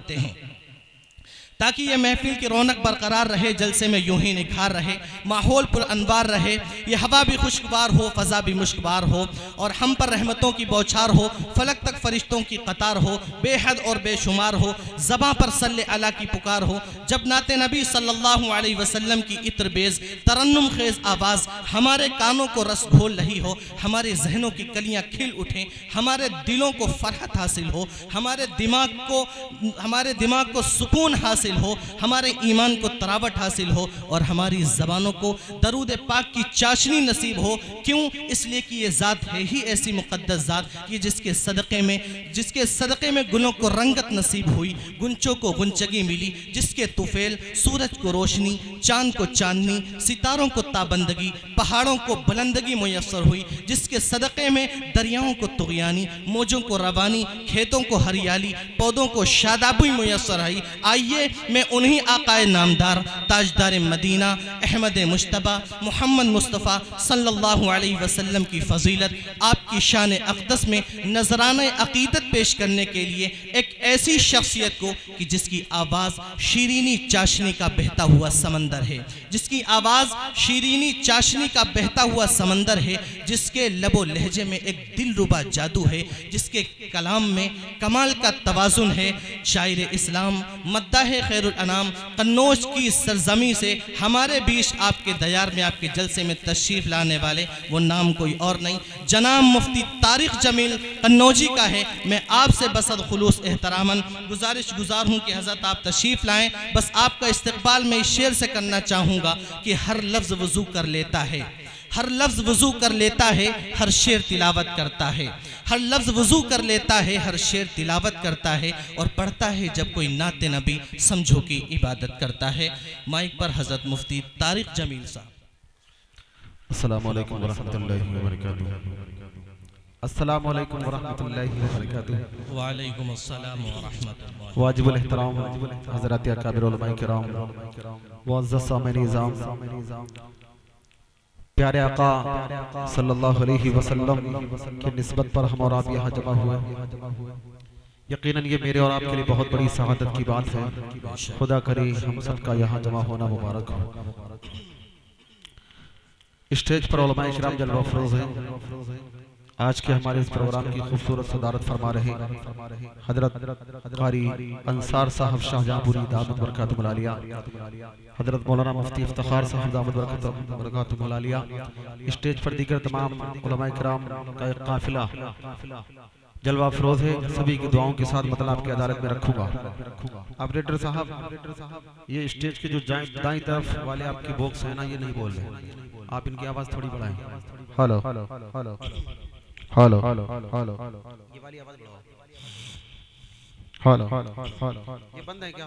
करते हैं ताकि ये महफिल की रौनक बरकरार रहे, जलसे में यूं ही निखार रहे, माहौल पुर अनवार रहे, ये हवा भी खुशगवार हो, फ़ज़ा भी मुश्कबार हो और हम पर रहमतों की बौछार हो, फलक तक फरिश्तों की कतार हो, बेहद और बेशुमार हो, ज़बां पर सल्ले अला की पुकार हो। जब नाते नबी सल्लल्लाहु अलैहि वसल्लम की इत्रबेज़ तरन्नुम खेज़ आवाज़ हमारे कानों को रस घोल रही हो, हमारे जहनों की कलियाँ खिल उठें, हमारे दिलों को फरहत हासिल हो, हमारे दिमाग को सुकून हासिल हो, हमारे ईमान को तरावट हासिल हो और हमारी ज़बानों को दरूद पाक की चाशनी नसीब हो। क्यों? इसलिए कि ये ज़ात है ही ऐसी मुक़द्दस ज़ात कि जिसके सदक़े में गुलों को रंगत नसीब हुई, गुंचों को गुंचगी मिली, जिसके तुफ़ेल सूरज को रोशनी, चाँद को चांदनी, सितारों को ताबंदगी, पहाड़ों को बुलंदगी मुयस्सर हुई, जिसके सदक़े में दरियाओं को तुग़यानी, मौजों को रवानी, खेतों को हरियाली, पौधों को शादाबी मुयस्सर आई। आइए मैं उन्हीं आकाए नामदार ताजदार मदीना अहमद मुश्तबा मोहम्मद मुस्तफ़ा सल्लल्लाहु अलैहि वसल्लम की फ़जीलत, आपकी शान अक़दस में नजराना अक़ीदत पेश करने के लिए एक ऐसी शख्सियत को कि जिसकी आवाज़ शीरीनी चाशनी का बहता हुआ समंदर है, जिसकी आवाज़ शीरीनी चाशनी का बहता हुआ समंदर है, जिसके लबो लहजे में एक दिलरुबा जादू है, जिसके कलाम में कमाल का तवाज़ुन है। शायर इस्लाम मद्दाह खैरुल अनाम कन्नौज की सरजमी से हमारे बीच आपके दयार में आपके जलसे में तशरीफ़ लाने वाले वो नाम कोई और नहीं, जनाब मुफ्ती तारिक जमील कन्नौजी का है। मैं आपसे बसद खुलूस एहतरामन गुजार हूँ कि हज़रत आप तशरीफ़ लाएँ। बस आपका इस्तकबाल मैं इस शेर से करना चाहूँगा कि हर लफ्ज़ वज़ू कर लेता है, हर लफ्ज़ वज़ू कर लेता है, हर शेर तिलावत करता है, हर लफ्ज़ वज़ू कर लेता है, हर शेर तिलावत करता है और पढ़ता है जब कोई नाते नबी समझो की इबादत करता है। माइक पर हज़रत मुफ्ती तारिक जमील साहब। अस्सलामु अलैकुम वरहमतुल्लाहि वबरकातुहू। अस्सलामु अलैकुम वरहमतुल्लाहि वबरकातुहू। वालेकुम अस्सलाम व रहमतुल्लाह। वाजिबुल एहतराम हज़रात अकाबिर उलमाए किराम, मुअज़्ज़ज़ सामिन निज़ाम, प्यारे आका सल्लल्लाहु अलैहि वसल्लम की निस्बत पर हम और आप यहाँ जमा हुए। यकीनन ये मेरे और आपके लिए बहुत बड़ी सआदत की बात है। खुदा करे हम सबका यहाँ जमा होना मुबारक हो। स्टेज पर उलमाए किराम जलवा अफरोज़ हैं। आज के हमारे इस प्रोग्राम की खूबसूरत सदारत फरमा रहे हजरत कारी अंसार साहब शाहजहांपुरी दामद बरकातुहुल आलिया, हजरत मौलाना मुफ्ती इफ्तिखार साहब दामद बरकातुहुल आलिया। स्टेज पर दीगर तमाम उलमाए किराम का एक काफिला जलवा अफरोज है। सभी की दुआओं के साथ मतलब आपकी अदालत में रखूंगा। ऑपरेटर साहब, ये स्टेज के जो दाईं तरफ वाले आपके बॉक्स है ना, ये नहीं बोल रहे, आप इनकी आवाज थोड़ी बढ़ाएं। Hello hello hello hello hello, ये वाली आवाज बढ़ाओ। हेलो हेलो, ये बंद है क्या?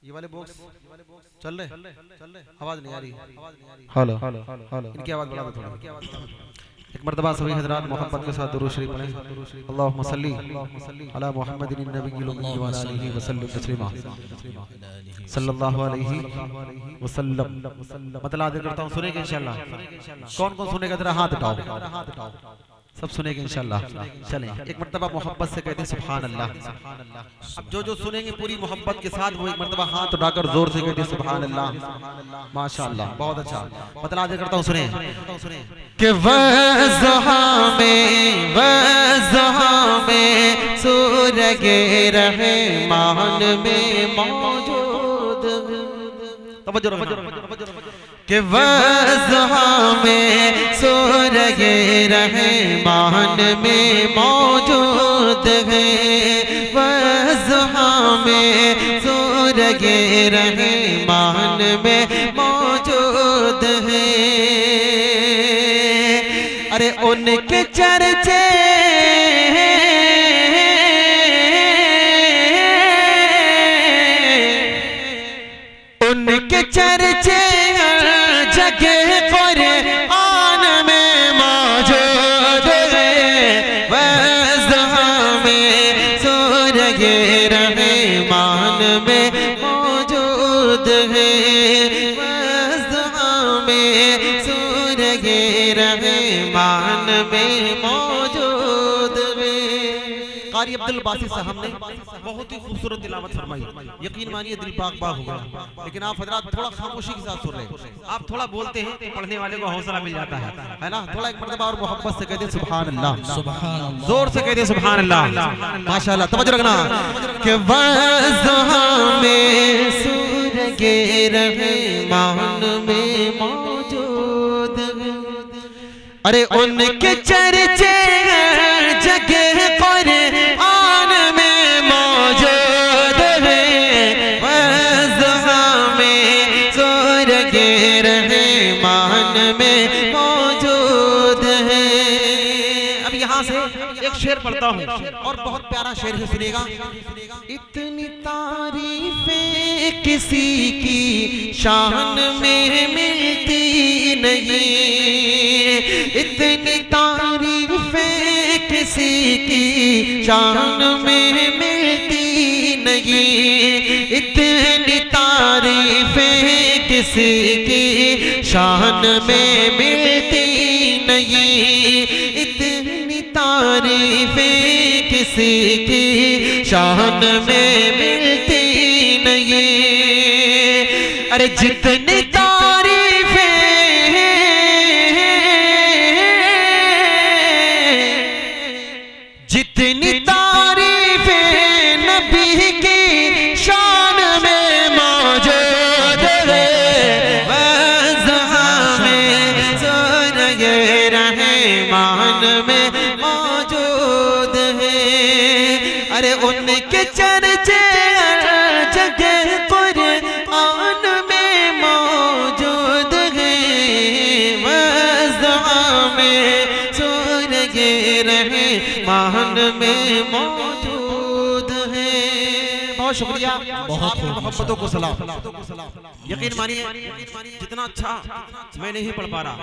ये वाले बॉक्स चल रहे, आवाज नहीं आ रही। हेलो हेलो, इनकी आवाज बढ़ा दो थोड़ी। एक मर्तबा सभी हजरात मोहब्बत के साथ दुरूद शरीफ पढ़ें। अल्लाहुम्मा सल्ली अला मुहम्मदिन नबिय्यिल उम्मी व अला आलिहि वसल्लम तस्लीमा सल्लल्लाहु अलैहि वसल्लम। मतलब आदर करता हूँ, सुनेंगे इंशाल्लाह। कौन कौन सुनेगा जरा हाथ उठाओ, सब सुनेंगे इंशाल्लाह। चलें एक मर्तबा मोहब्बत से कहते हैं सुभान अल्लाह। अब जो सुनेंगे पूरी मोहब्बत के साथ वो एक मर्तबा हाथ उठाकर जोर से कहते हैं सुभान अल्लाह। माशाअल्लाह, बहुत अच्छा। मतलब आदर करता हूँ, सुने कि वज़हा में सूरगे रहमान में मौजूद, तवज्जो कि वज़हा में सूरगे रहमान में मौजूद है, वज़हा में सूरगे रहमान में मौजूद है। अरे उनके चर्चे उनके चर्चे जगह पर आन में मौजूद है, वज़हा में सूरगे रहमान में मौजूद है, वज़हा में सूरगे रहमान में मौजूद है। कारी अब्दुल बासित साहब ने बहुत ही खूबसूरत तिलावत फरमाई, यकीन मानिए दिल बाग बाग हो गया। लेकिन आप हजरात थोड़ा खामोशी के साथ सुन रहे हैं, आप थोड़ा बोलते हैं तो पढ़ने वाले को हौसला मिल जाता है ना। थोड़ा एक मर्तबा और मोहब्बत से कहते सुभान अल्लाह, जोर से कहते सुभान अल्लाह, माशाअल्लाह। तवज्जो रखना कि वज़्हा में सूरगे रहमान में मौजूद, अरे उनके चर्चे जगह कुरान में मौजूद है। वज़्हा में सूरगे रहमान में मौजूद है। अब यहाँ से एक शेर पढ़ता हूँ और बहुत प्यारा शेर है, सुनिएगा। इतनी तारीफें किसी की शान में मिलती नहीं, इतनी तारीफें किसी की शान में मिलती नहीं, इतनी तारीफें किसी की शान में मिलती नहीं, इतनी तारीफें किसी की शान में मिलती नहीं। अरे जितनी तारीफें नबी की शान में मौजूद है। वज़्हा में सूरगे रहमान में मौजूद है। अरे उनके चर्चे जगह कुरान में मौजूद है। वज़्हा में सूरगे रहमान में मौजूद है। बहुत शुक्रिया, बहुत मोहब्बतों को सलाम। यकीन मानिए जितना अच्छा मैं नहीं पढ़ पा रहा,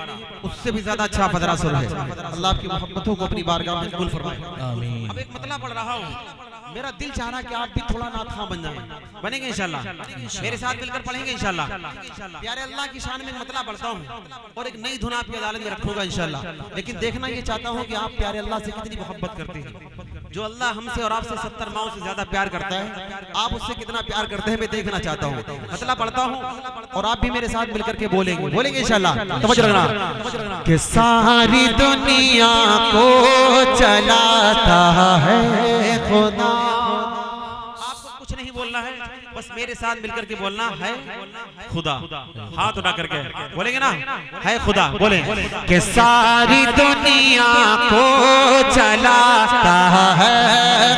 उससे भी ज्यादा अच्छा फदरा सुर है। अल्लाह आपकी मोहब्बतों को अपनी बारगाह में कबूल फरमाए। अब एक मतला पढ़ रहा हूँ, मेरा दिल चाह रहा कि आप भी थोड़ा नात खां बन जाएं। बनेंगे इंशाल्लाह, मेरे साथ मिलकर पढ़ेंगे इंशाल्लाह। प्यारे अल्लाह की शान में मतला पढ़ता हूँ और एक नई धुन आपकी अदालत में रखूंगा इंशाल्लाह। लेकिन देखना ये चाहता हूँ कि आप प्यारे अल्लाह से कितनी मोहब्बत करते हैं। जो अल्लाह हमसे और आपसे 70 माओं से ज्यादा प्यार करता है, आप उससे कितना प्यार करते हैं मैं देखना चाहता हूँ। मतला पढ़ता हूँ और आप भी मेरे साथ मिलकर के बोलेंगे इंशाल्लाह। तवज्जो रखना कि सारी दुनिया को चलाता है खुदा। आपको कुछ नहीं बोलना है, बस मेरे साथ मिलकर के बोलना है खुदा। हाथ उठा करके बोलेंगे ना, है खुदा। बोले कि सारी दुनिया को चलाता है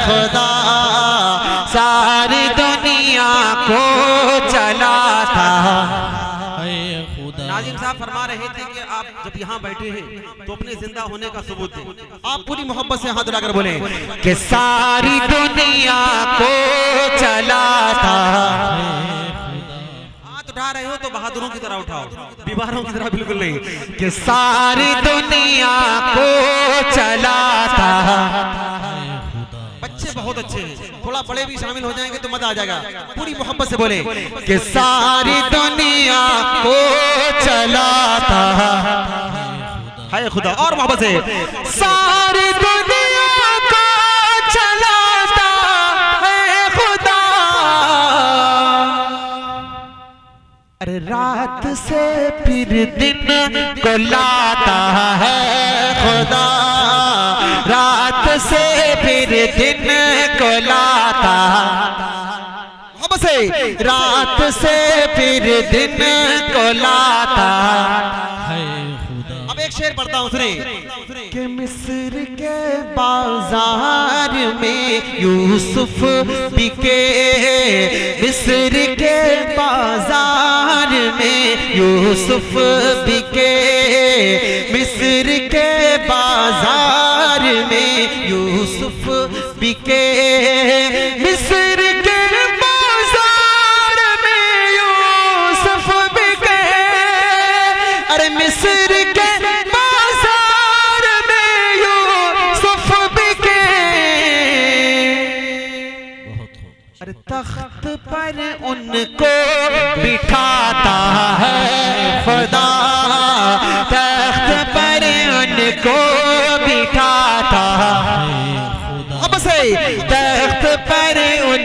खुदा, सारी दुनिया को चलाता है खुदा। नाजिम साहब फरमा रहे थे कि आप जब यहाँ बैठे हैं तो अपने जिंदा होने का सबूत दें। आप पूरी मोहब्बत से हाथ उठाकर बोले कि सारी दुनिया को चलाता है। हाथ उठा रहे हो तो बहादुरों की तरह उठाओ, बीमारों की तरह बिल्कुल नहीं। कि सारी दुनिया को चलाता है। बच्चे बहुत अच्छे हैं, थोड़ा बड़े भी शामिल हो जाएंगे तो मजा आ जाएगा। पूरी मोहब्बत से बोले कि सारी दुनिया को चलाता है खुदा। और मोहब्बत से सारी दुनिया को चलाता है खुदा। अरे रात से फिर दिन को लाता है खुदा, रात से फिर दिन को लाता, रात से फिर दिन को लाता है खुदा। अब एक शेर पढ़ता हूँ, सुने कि मिस्र के बाजार में यूसुफ बिके, मिस्र के बाजार में यूसुफ बिके, मिस्र के बाजार में यूसुफ बिके, मिस्र के बाजार में यूसुफ बिके। अरे मिस्र के बाजार में यूसुफ बिके। अरे तख्त पर उनको बिठाता है खुदा, तख्त पर उनको बिठाता है खुदा।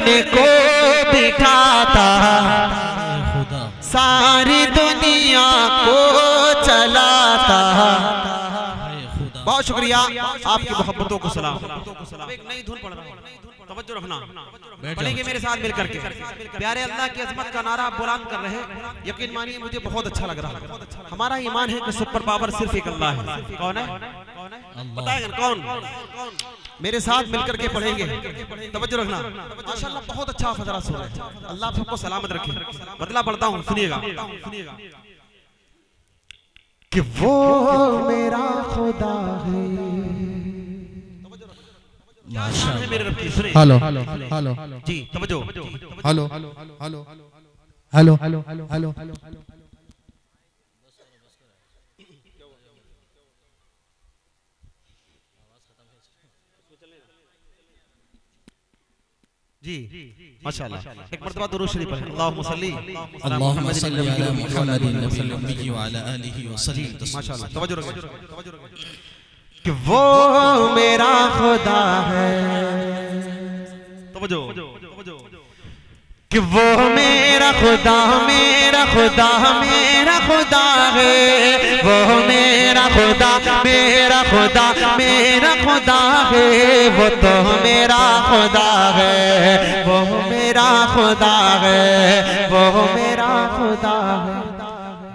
अपने को बिठाता, सारी दुनिया को चलाता। बहुत शुक्रिया, आपकी मोहब्बतों को सलाम। एक नई धुन पढ़ रहा हूं, तवज्जो रखना, पढ़ेंगे मेरे साथ मिलकर के। प्यारे अल्लाह की अजमत का नारा बुलंद कर रहे हैं, यकीन मानिए मुझे बहुत अच्छा लग रहा है। हमारा ईमान है कि सुपर पावर सिर्फ एक अल्लाह है। कौन है? बताएगा कौन? मेरे साथ मिलकर के पढ़ेंगे, तवज्जो रखना। माशाअल्लाह बहुत अच्छा फजरा सुन रहे हैं। अल्लाह सबको सलामत रखे। बदला पढ़ता हूँ, सुनिएगा। कि वो मेरा खुदा है। मेरे रब की सुनिए। हेलो हेलो जी तवज्जो। Hello hello hello hello hello hello जी माशाअल्लाह। एक मर्तबा दुरूद शरीफ पढ़ें। अल्लाहुम्मा सल्ली अल्लाहुम्मा सल्ली अला मुहम्मदिन नबील उम्मी व अला आलिहि व सल्लम। माशाअल्लाह, तवज्जो रखें। कि वो मेरा खुदा है, तवज्जो। कि वो मेरा खुदा, मेरा खुदा, मेरा खुदा है। वो मेरा खुदा, मेरा खुदा, मेरा खुदा है। वो तो मेरा खुदा है, वो मेरा खुदा है, वो मेरा खुदा है।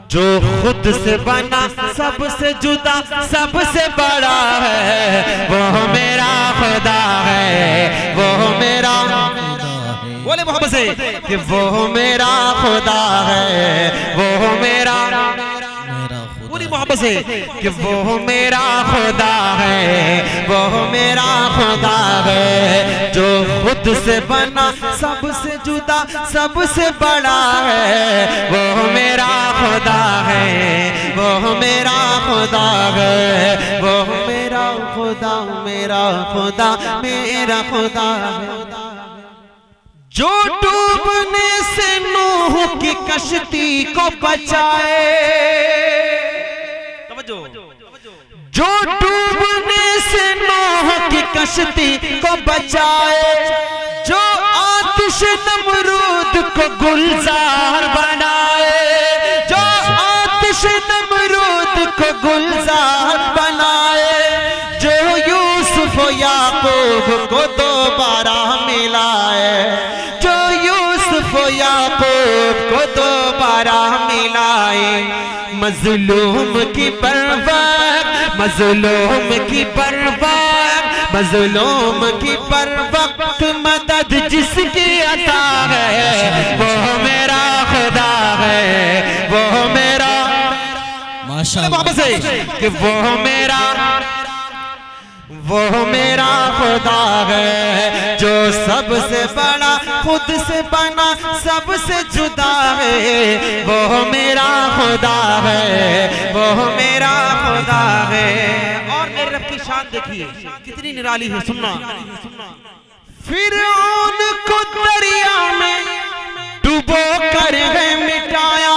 जो खुद से बना, सबसे जुदा, सबसे बड़ा है। वो मेरा खुदा है, वो मेरा, बोले मोहब्बत से कि वो मेरा खुदा है, वो मेरा, पूरी मोहब्बत से कि वो मेरा खुदा है, वो मेरा खुदा है। जो खुद से बना, सबसे जुदा, सबसे बड़ा है। वो मेरा खुदा है, वो मेरा खुदा है, वो मेरा खुदा, मेरा खुदा, मेरा खुदा है। जो डूबने से नूह की कश्ती को बचाए, जो डूबने से नूह की कश्ती को बचाए, जो आतिश नमरूद को गुलजार बनाए, जो आतिश नमरूद को गुलजार बनाए, जो यूसुफ याकूब को दोबारा मिलाए, जो यूसुफ याकूब को दोबारा मिलाए। मजलूम की परवार, मजलूम की परवार, मजलूम की पर वक्त मदद जिसकी अता है। वो मेरा खुदा है, वो मेरा, माशाअल्लाह से कि वो मेरा, वो मेरा खुदा है। जो सबसे बड़ा, खुद से बना, सबसे जुदा है। वो मेरा खुदा है, वो मेरा खुदा है। और मेरे रब की शान देखिए कितनी निराली है, सुनना। फिरौन को दरिया में डुबो कर है मिटाया,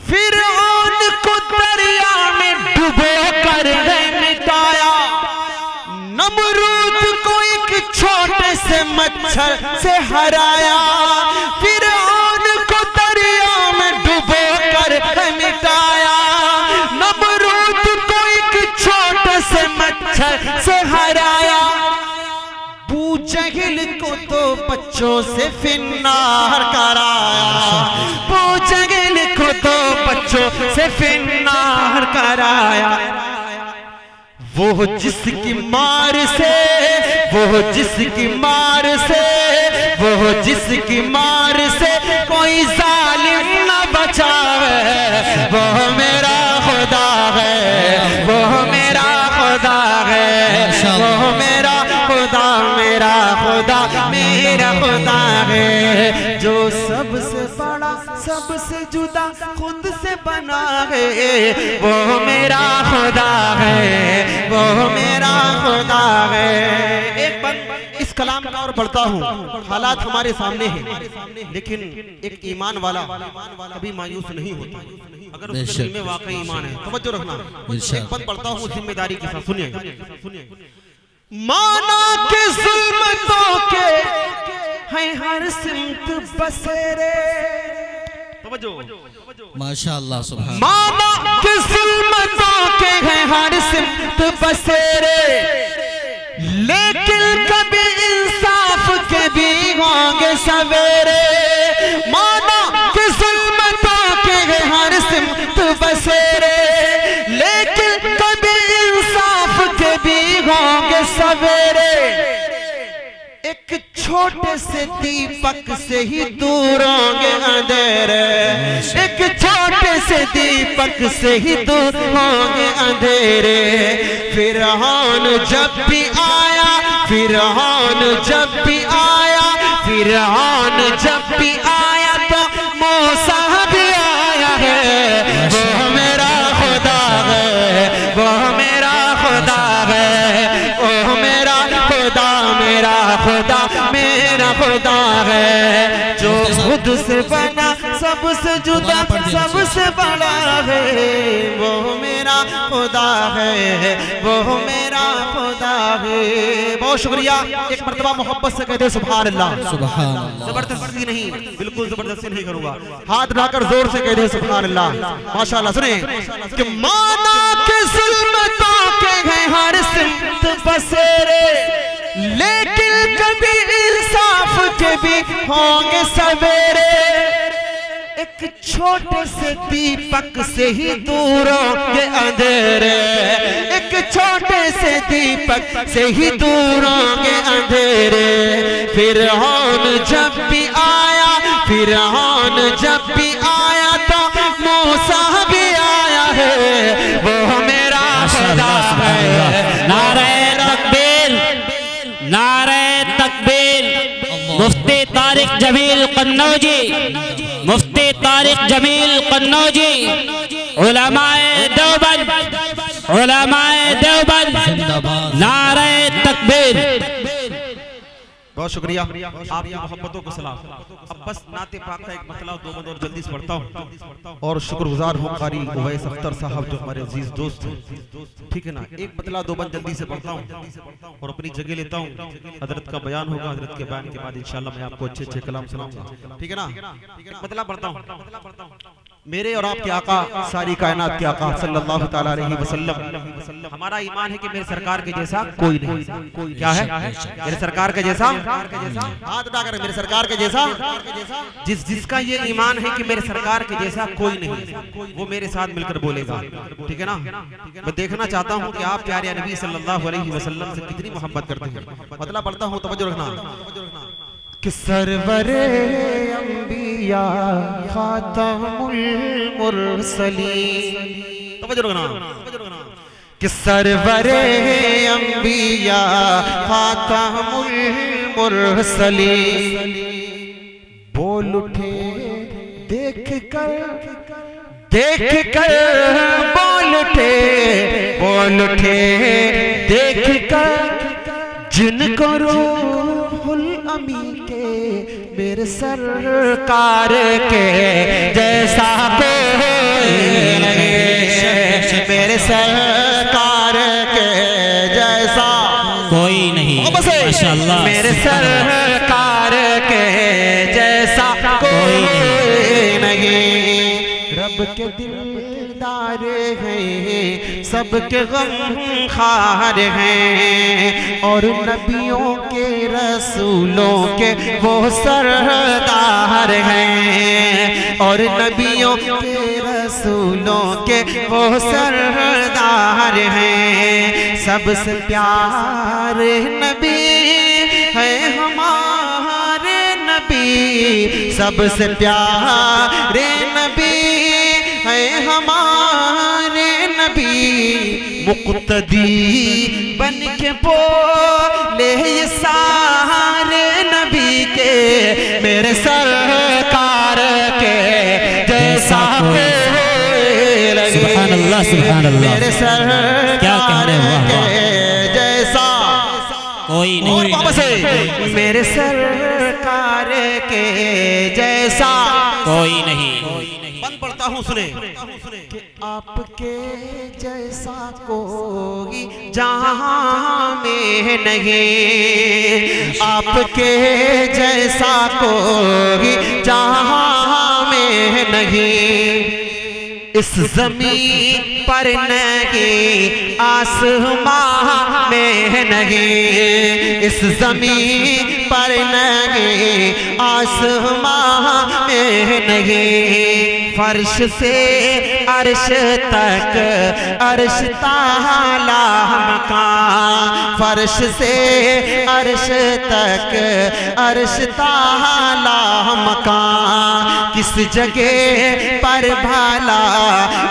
फिरौन को दरिया में डुबो कर है मिटाया। नमरूद को एक छोटे से मच्छर से हराया, फिरौन को दरिया में डुबो कर है मिटाया। नमरूद को एक छोटे से मच्छर से हराया। अबू जहल को तो बच्चों से फिन्नार कराया, अबू जहल को तो बच्चों से फिन्नार कराया। वो जिसकी मार से, वो जिसकी मार से, वो जिसकी मार से कोई जालिम न बचावे। वो मेरा खुदा है, वो मेरा खुदा है, वो मेरा खुदा, मेरा खुदा, मेरा खुदा है। जो सबसे बड़ा, सबसे जुदा, खुद से बना है। वो मेरा खुदा है, वो मेरा खुदा है। एक बार इस कलाम का और पढ़ता हूँ। हालात हमारे सामने हैं, लेकिन एक ईमान वाला कभी मायूस नहीं होता अगर उसके दिल में वाकई ईमान है। तवज्जो रखना। एक बार पढ़ता हूँ जिम्मेदारी के साथ, सुनिए। माना के जुल्मतों के हैं हर सिमत बसेरे। माशाअल्लाह सुभान। माना के जुल्मतों के हैं हर सिमत बसेरे, लेकिन कभी इंसाफ के भी होंगे सवेरे। माना के जुल्मतों के हैं हर सिमत बसेरे, लेकिन कभी इंसाफ के भी होंगे सवेरे। एक छोटे से दीपक से ही दूर होंगे अंधेरे, एक छोटे से दीपक से ही दूर होंगे अंधेरे। फिरौन जब भी आया, फिरौन जब भी आया, फिरौन जब भी आया तो मूसा भी आया है। वो मेरा खुदा है, वो मेरा खुदा है, वो मेरा खुदा, मेरा खुदा, मेरा खुदा है। जो खुद से बना, सबसे जुदा, सबसे बड़ा है। वो मेरा खुदा है, वो मेरा खुदा है। बहुत शुक्रिया। एक मर्तबा मोहब्बत से कहते सुभान अल्लाह। सुभान अल्लाह। जबरदस्ती नहीं, बिल्कुल जबरदस्ती नहीं करूंगा। हाथ उठाकर जोर से कहते सुभान अल्लाह। माशाअल्लाह। सुने कि माना के जुल्मतों के हैं हर सिमत बसेरे, लेकिन कभी इंसाफ के भी होंगे सवेरे। एक छोटे से दीपक से ही दूर होंगे अंधेरे, एक छोटे से दीपक से ही दूर होंगे अंधेरे। फिरौन जब भी आया, फिरौन जब भी आया तो मूसा भी आया है। वो मेरा खुदा है। नारे तकबीर, नारे तकबीर। मुफ्ती तारिक जमील कन्नौजी, मुफ्ती तारिक जमील कन्नौजी, उलमाए देवबंद, उलमाए देवबंद, नारे तकबीर। बहुत शुक्रिया आपकी मोहब्बतों को सलाम। अब बस नाते पाक का एक मतला दो बंद और जल्दी से पढ़ता हूँ और शुक्रगुजार हूँ कारी उवैस अख्तर साहब जो हमारे अजीज दोस्त हैं, ठीक है ना। एक मतला दो बंद जल्दी से पढ़ता हूँ और अपनी जगह लेता हूँ। हजरत का बयान होगा, हजरत के बयान के बाद इंशाल्लाह मैं आपको अच्छे अच्छे कलाम सुनाऊंगा, ठीक है ना। एक मतला पढ़ता हूँ। मेरे और आपके आका, सारी कायनात के आका सल्लल्लाहु तआला अलैहि वसल्लम, हमारा ईमान है कि मेरे सरकार के जैसा कोई नहीं। क्या है? मेरे सरकार के जैसा, हाथ उठाकर, मेरे सरकार के जैसा, जिसका ये ईमान है कि मेरे सरकार के जैसा कोई नहीं, वो मेरे साथ मिलकर बोलेगा, ठीक है ना। मैं देखना चाहता हूँ कि आप प्यारे नबी सल्लल्लाहु अलैहि वसल्लम से कितनी मोहब्बत करते हैं। मतलब पढ़ता हूँ, तवज्जो रखना। कि सरवरे अंबिया खातमुल मुरसलीन, तवज्जो रखना। कि सरवरे अंबिया खातमुल मुरसलीन, बोल उठे देख कर बोल उठे देख कर, जिनको रूहुल अमीन के मेरे सरकार के जैसा कोई नहीं, मेरे सरकार के जैसा कोई नहीं। माशाअल्लाह। मेरे सरकार के जैसा कोई नहीं। रब के दिलदार हैं, सबके गम खार हैं, और नबियों के रसूलों के वो सरदार हैं, और नबियों के रसूलों के वो सरदार हैं। सबसे प्यारे नबी है हमारे नबी, सबसे प्यारे नबी है हमारे नबी। मुक्तदी बन के बोले ये सारे नबी के, मेरे सरकार के जैसा सुभान अल्लाह, सुभान अल्लाह। मेरे सरकार क्या कह रहे हो? जैसा कोई नहीं। वापस है, मेरे सरकार के जैसा कोई नहीं। बंद पड़ता पढ़ता हूँ सुने कि आपके जैसा कोई जहां में नहीं, आपके जैसा कोई जहां में नहीं, इस जमीन पर नहीं आसमां में नहीं, इस जमीन पर नहीं आसमां में नहीं, फर्श से अर्श तक अर्श ताला मकान, फर्श से अर्श तक अर्श ताला मकान, किस जगह पर भला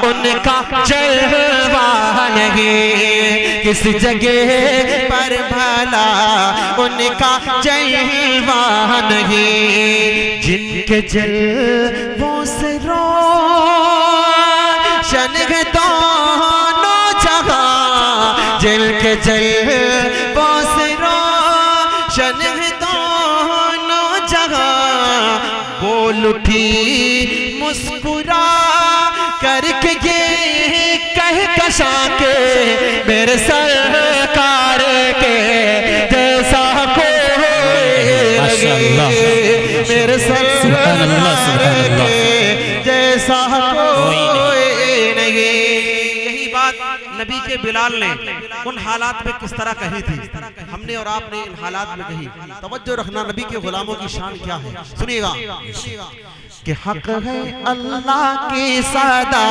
उनका जलवा नहीं, किस जगह पर भला उनका जलवा नहीं, जिनके जलवों से रोशन है दोनों जहां, जिनके जलवों से रोशन है दोनों जहां, बोल उठी मुस्कुरा करके ये कह कशा के मेरे सरकार के जैसा कोई मेरे सरकार के जैसा कोई नहीं। यही बात नबी के बिलाल ने उन हालात में किस तरह कही थी, हमने और आपने इन हालात में कही। तवज्जो रखना, नबी के गुलामों की शान क्या है, सुनिएगा कि हक है अल्लाह की सदा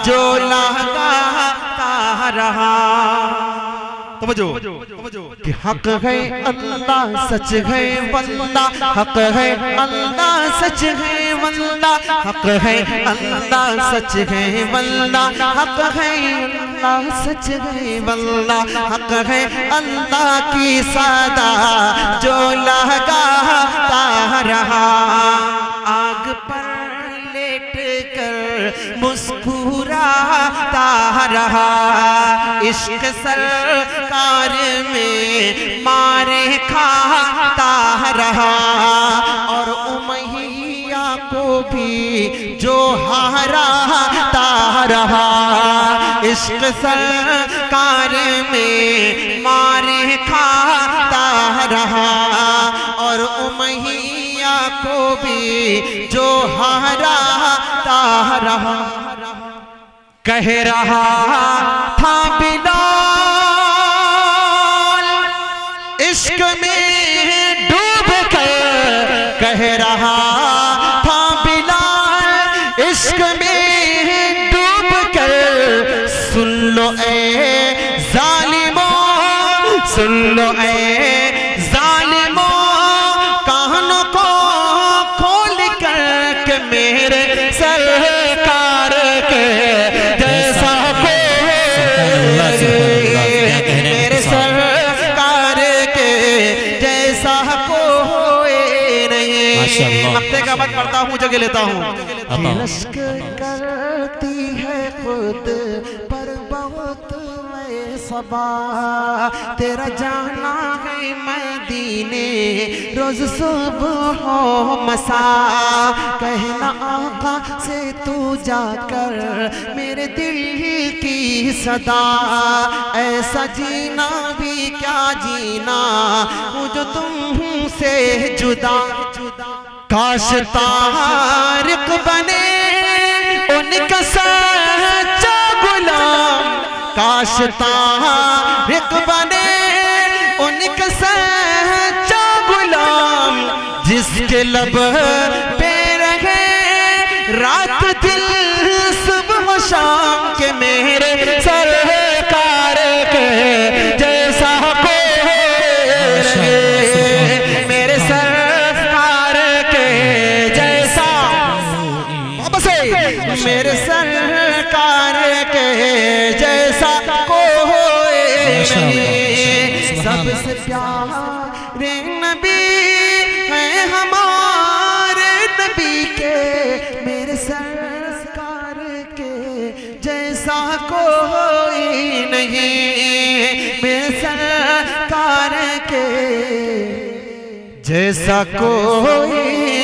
जो लगाता रहा, तवज्जो कि हक है अल्लाह सच है वल्ला, हक है अल्लाह सच है वल्ला, हक है अल्लाह सच है वल्ला, हक है अल्लाह सच है वल्ला, हक है अल्लाह की सदा जो लगाता रहा, आग पर लेट कर मुस्कुराता रहा, इश्क सरकार में मारे खाता रहा, और उमैया को भी जो हराता रहा, इश्क सरकार में मारे खाता रहा, और उमैया को भी जो हराता रहा, कह रहा था बिलाल इश्क में डूब कर, कह रहा था बिलाल इश्क में डूब कर, सुन लो ए जालिमों, सुन लो ए जालिमों, कानों को खोल कर के मेरे सरकार के जैसा मेरे सरकार के जैसा कोई नहीं। हफ्ते का बाद पढ़ता हूँ, जगह लेता हूँ। रश्क करती है खुद पर बहुत सबा, तेरा जाना है मदीने रोज सुबह हो मसा, कहना आका से तू जाकर मेरे दिल की सदा, ऐसा जीना भी क्या जीना मुझे तुमसे जुदा, काश तारिक बने उनका सच्चा गुलाम, काश तारिक बने उनका सच्चा गुलाम, जिसके लब पे रहे रात दिन सुबह शाम के मेरे सरकार के जैसा कोई मेरे सरकार के जैसा, मेरे सरकार के जैसा कोई नहीं। सबसे प्यारे नबी है हमारे नबी के, मेरे सरकार के जैसा कोई नहीं, मेरे सरकार के जैसा कोई